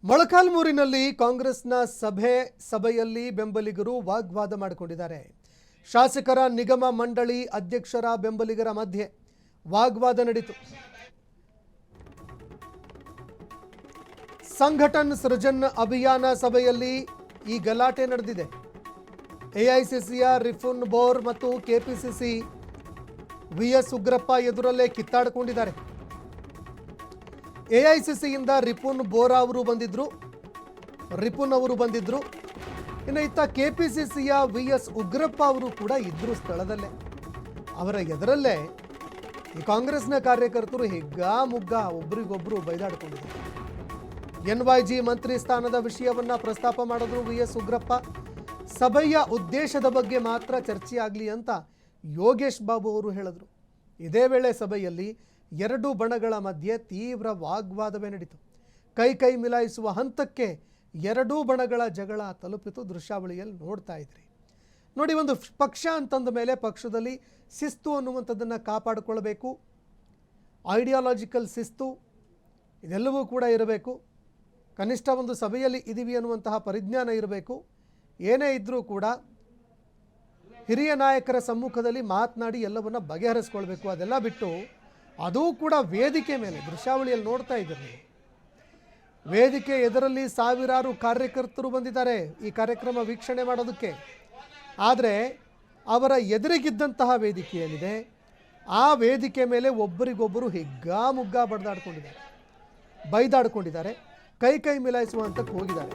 ಮೊಳಕಾಲ್ಮೂರಿನಲ್ಲಿ ಕಾಂಗ್ರೆಸ್ನ ಸಭೆಯಲ್ಲಿ ಬೆಂಬಲಿಗರು ವಾಗ್ವಾದ ಮಾಡಿಕೊಂಡಿದ್ದಾರೆ. ಶಾಸಕರ ನಿಗಮ ಮಂಡಳಿ ಅಧ್ಯಕ್ಷರ ಬೆಂಬಲಿಗರ ಮಧ್ಯೆ ವಾಗ್ವಾದ ನಡೆಯಿತು. ಸಂಘಟನ್ ಸೃಜನ್ ಅಭಿಯಾನ ಸಭೆಯಲ್ಲಿ ಈ ಗಲಾಟೆ ನಡೆದಿದೆ. ಎಐಸಿಸಿಯ ರಿಫುನ್ ಬೋರ್ ಮತ್ತು ಕೆಪಿಸಿಸಿ ವಿಎಸ್ ಉಗ್ರಪ್ಪ ಎದುರಲ್ಲೇ ಕಿತ್ತಾಡಿಕೊಂಡಿದ್ದಾರೆ. ಎಐಸಿಸಿಯಿಂದ ರಿಪುನ್ ಬೋರಾ ಅವರು ಬಂದಿದ್ರು, ಇನ್ನು ಇತ್ತ ಕೆಪಿಸಿಸಿಯ ವಿಎಸ್ ಉಗ್ರಪ್ಪ ಅವರು ಕೂಡ ಇದ್ರು ಸ್ಥಳದಲ್ಲೇ. ಅವರ ಎದುರಲ್ಲೇ ಈ ಕಾಂಗ್ರೆಸ್ನ ಕಾರ್ಯಕರ್ತರು ಹಿಗ್ಗಾಮುಗ್ಗಾ ಒಬ್ಬರಿಗೊಬ್ಬರು ಬೈದಾಡಿಕೊಂಡಿದ್ದಾರೆ. ಎನ್ವೈಜಿ ಮಂತ್ರಿ ಸ್ಥಾನದ ವಿಷಯವನ್ನ ಪ್ರಸ್ತಾಪ ಮಾಡಿದ್ರು ವಿಎಸ್ ಉಗ್ರಪ್ಪ. ಸಭೆಯ ಉದ್ದೇಶದ ಬಗ್ಗೆ ಮಾತ್ರ ಚರ್ಚೆ ಆಗಲಿ ಅಂತ ಯೋಗೇಶ್ ಬಾಬು ಅವರು ಹೇಳಿದ್ರು. ಇದೇ ವೇಳೆ ಸಭೆಯಲ್ಲಿ ಎರಡು ಬಣಗಳ ಮಧ್ಯೆ ತೀವ್ರ ವಾಗ್ವಾದವೇ ನಡೆಯಿತು. ಕೈ ಮಿಲಾಯಿಸುವ ಹಂತಕ್ಕೆ ಎರಡೂ ಬಣಗಳ ಜಗಳ ತಲುಪಿತು. ದೃಶ್ಯಾವಳಿಯಲ್ಲಿ ನೋಡ್ತಾ ಇದ್ರಿ ನೋಡಿ. ಒಂದು ಪಕ್ಷ ಅಂತಂದ ಮೇಲೆ ಪಕ್ಷದಲ್ಲಿ ಶಿಸ್ತು ಅನ್ನುವಂಥದ್ದನ್ನು ಕಾಪಾಡಿಕೊಳ್ಬೇಕು. ಐಡಿಯಾಲಜಿಕಲ್ ಶಿಸ್ತು ಇದೆಲ್ಲವೂ ಕೂಡ ಇರಬೇಕು. ಕನಿಷ್ಠ ಒಂದು ಸಭೆಯಲ್ಲಿ ಇದ್ದೀವಿ ಅನ್ನುವಂತಹ ಪರಿಜ್ಞಾನ ಇರಬೇಕು. ಏನೇ ಇದ್ದರೂ ಕೂಡ ಹಿರಿಯ ನಾಯಕರ ಸಮ್ಮುಖದಲ್ಲಿ ಮಾತನಾಡಿ ಎಲ್ಲವನ್ನ ಬಗೆಹರಿಸ್ಕೊಳ್ಬೇಕು. ಅದೆಲ್ಲ ಬಿಟ್ಟು ಅದೂ ಕೂಡ ವೇದಿಕೆ ಮೇಲೆ ದೃಶ್ಯಾವಳಿಯಲ್ಲಿ ನೋಡ್ತಾ ಇದ್ದೀರಿ. ವೇದಿಕೆ ಎದುರಲ್ಲಿ ಸಾವಿರಾರು ಕಾರ್ಯಕರ್ತರು ಬಂದಿದ್ದಾರೆ ಈ ಕಾರ್ಯಕ್ರಮ ವೀಕ್ಷಣೆ ಮಾಡೋದಕ್ಕೆ. ಆದರೆ ಅವರ ಎದುರಿಗಿದ್ದಂತಹ ವೇದಿಕೆ ಏನಿದೆ ಆ ವೇದಿಕೆ ಮೇಲೆ ಒಬ್ಬರಿಗೊಬ್ಬರು ಹಿಗ್ಗಾಮುಗ್ಗಾ ಬೈದಾಡಿಕೊಂಡಿದ್ದಾರೆ. ಕೈ ಮಿಲಾಯಿಸುವ ಹಂತಕ್ಕೆ ಹೋಗಿದ್ದಾರೆ.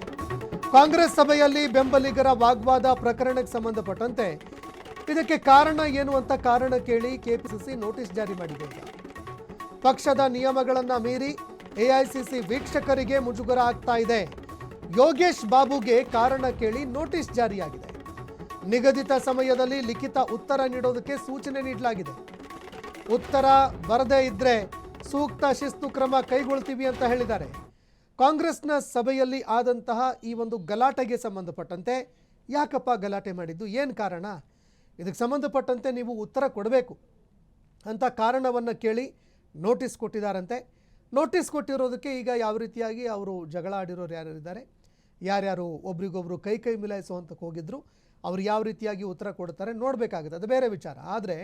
ಕಾಂಗ್ರೆಸ್ ಸಭೆಯಲ್ಲಿ ಬೆಂಬಲಿಗರ ವಾಗ್ವಾದ ಪ್ರಕರಣಕ್ಕೆ ಸಂಬಂಧಪಟ್ಟಂತೆ ಇದಕ್ಕೆ ಕಾರಣ ಏನು ಅಂತ ಕಾರಣ ಕೇಳಿ ಕೆಪಿಸಿಸಿ ನೋಟಿಸ್ ಜಾರಿ ಮಾಡಿದೆ. ಪಕ್ಷದ ನಿಯಮಗಳನ್ನು ಮೀರಿ ಎಐಸಿಸಿ ವೀಕ್ಷಕರಿಗೆ ಮುಜುಗರ ಆಗ್ತಾ ಇದೆ. ಯೋಗೇಶ್ ಬಾಬುಗೆ ಕಾರಣ ಕೇಳಿ ನೋಟಿಸ್ ಜಾರಿಯಾಗಿದೆ. ನಿಗದಿತ ಸಮಯದಲ್ಲಿ ಲಿಖಿತ ಉತ್ತರ ನೀಡೋದಕ್ಕೆ ಸೂಚನೆ ನೀಡಲಾಗಿದೆ. ಉತ್ತರ ಬರದೇ ಇದ್ರೆ ಸೂಕ್ತ ಶಿಸ್ತು ಕ್ರಮ ಕೈಗೊಳ್ತೀವಿ ಅಂತ ಹೇಳಿದ್ದಾರೆ. ಕಾಂಗ್ರೆಸ್ನ ಸಭೆಯಲ್ಲಿ ಆದಂತಹ ಈ ಒಂದು ಗಲಾಟೆಗೆ ಸಂಬಂಧಪಟ್ಟಂತೆ ಯಾಕಪ್ಪ ಗಲಾಟೆ ಮಾಡಿದ್ದು, ಏನು ಕಾರಣ, ಇದಕ್ಕೆ ಸಂಬಂಧಪಟ್ಟಂತೆ ನೀವು ಉತ್ತರ ಕೊಡಬೇಕು ಅಂತ ಕಾರಣವನ್ನು ಕೇಳಿ ನೋಟಿಸ್ ಕೊಟ್ಟಿದ್ದಾರಂತೆ. ನೋಟಿಸ್ ಕೊಟ್ಟಿರೋದಕ್ಕೆ ಈಗ ಯಾವ ರೀತಿಯಾಗಿ ಅವರು ಜಗಳ ಆಡಿರೋರು ಯಾರ್ಯಾರಿದ್ದಾರೆ, ಯಾರ್ಯಾರು ಒಬ್ರಿಗೊಬ್ರು ಕೈ ಮಿಲಾಯಿಸುವಂತಕ್ಕೆ ಹೋಗಿದ್ರು, ಅವರು ಯಾವ ರೀತಿಯಾಗಿ ಉತ್ತರ ಕೊಡ್ತಾರೆ ನೋಡಬೇಕಾಗುತ್ತೆ, ಅದು ಬೇರೆ ವಿಚಾರ. ಆದರೆ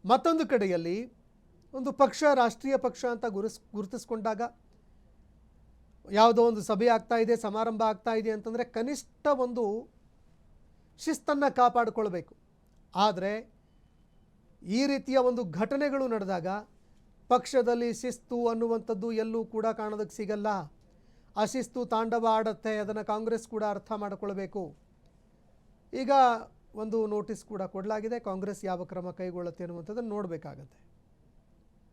ಮತ್ತೊಂದು ಕಡೆಯಲ್ಲಿ ಒಂದು ಪಕ್ಷ ರಾಷ್ಟ್ರೀಯ ಪಕ್ಷ ಅಂತ ಗುರುತಿಸ್ಕೊಂಡಾಗ ಯಾವುದೋ ಒಂದು ಸಭೆ ಆಗ್ತಾ ಇದೆ, ಸಮಾರಂಭ ಆಗ್ತಾ ಇದೆ ಅಂತಂದರೆ ಕನಿಷ್ಠ ಒಂದು ಶಿಸ್ತನ್ನು ಕಾಪಾಡಿಕೊಳ್ಬೇಕು. ಆದರೆ ಈ ರೀತಿಯ ಒಂದು ಘಟನೆಗಳು ನಡೆದಾಗ ಪಕ್ಷದಲ್ಲಿ ಶಿಸ್ತು ಅನ್ನುವಂಥದ್ದು ಎಲ್ಲೂ ಕೂಡ ಕಾಣೋದಕ್ಕೆ ಸಿಗಲ್ಲ. ಅಶಿಸ್ತು ತಾಂಡವ ಆಡುತ್ತೆ. ಅದನ್ನು ಕಾಂಗ್ರೆಸ್ ಕೂಡ ಅರ್ಥ ಮಾಡಿಕೊಳ್ಬೇಕು. ಈಗ ಒಂದು ನೋಟಿಸ್ ಕೂಡ ಕೊಡಲಾಗಿದೆ. ಕಾಂಗ್ರೆಸ್ ಯಾವ ಕ್ರಮ ಕೈಗೊಳ್ಳುತ್ತೆ ಅನ್ನುವಂಥದ್ದನ್ನು ನೋಡಬೇಕಾಗತ್ತೆ.